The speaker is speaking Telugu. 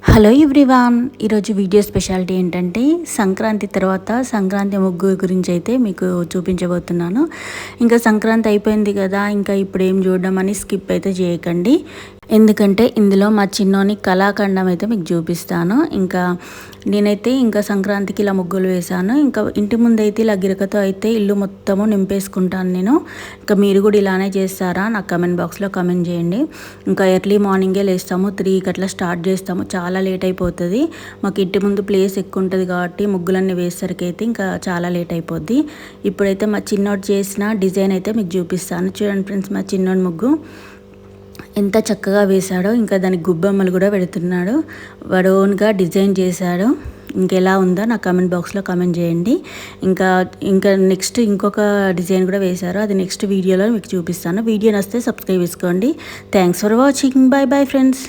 హలో ఎవ్రీవాన్, ఈరోజు వీడియో స్పెషాలిటీ ఏంటంటే సంక్రాంతి తర్వాత సంక్రాంతి ముగ్గు గురించి అయితే మీకు చూపించబోతున్నాను. ఇంకా సంక్రాంతి అయిపోయింది కదా, ఇంకా ఇప్పుడు ఏం చూడడం అని స్కిప్ అయితే చేయకండి. ఎందుకంటే ఇందులో మా చిన్నోని కళాఖండం అయితే మీకు చూపిస్తాను. ఇంకా నేనైతే ఇంకా సంక్రాంతికి ఇలా ముగ్గులు వేశాను. ఇంకా ఇంటి ముందు అయితే ఇలా గిరకతో అయితే ఇల్లు మొత్తము నింపేసుకుంటాను నేను. ఇంకా మీరు కూడా ఇలానే చేస్తారా? నాకు కమెంట్ బాక్స్లో కమెంట్ చేయండి. ఇంకా ఎర్లీ మార్నింగే లేస్తాము, 3కి అట్లా స్టార్ట్ చేస్తాము. చాలా లేట్ అయిపోతుంది. మాకు ఇంటి ముందు ప్లేస్ ఎక్కువ ఉంటుంది కాబట్టి ముగ్గులన్నీ వేసేసరికి అయితే ఇంకా చాలా లేట్ అయిపోద్ది. ఇప్పుడైతే మా చిన్నోడు చేసిన డిజైన్ అయితే మీకు చూపిస్తాను. చూడండి ఫ్రెండ్స్, మా చిన్నోడి ముగ్గు ఎంత చక్కగా వేశాడో. ఇంకా దానికి గుబ్బమ్మలు కూడా పెడుతున్నాడు. వాడు ఓన్గా డిజైన్ చేశాడు. ఇంకెలా ఉందో నాకు కమెంట్ బాక్స్లో కమెంట్ చేయండి. ఇంకా నెక్స్ట్ ఇంకొక డిజైన్ కూడా వేశారు. అది నెక్స్ట్ వీడియోలో మీకు చూపిస్తాను. వీడియో నచ్చితే సబ్స్క్రైబ్ చేసుకోండి. Thanks for watching. Bye bye friends.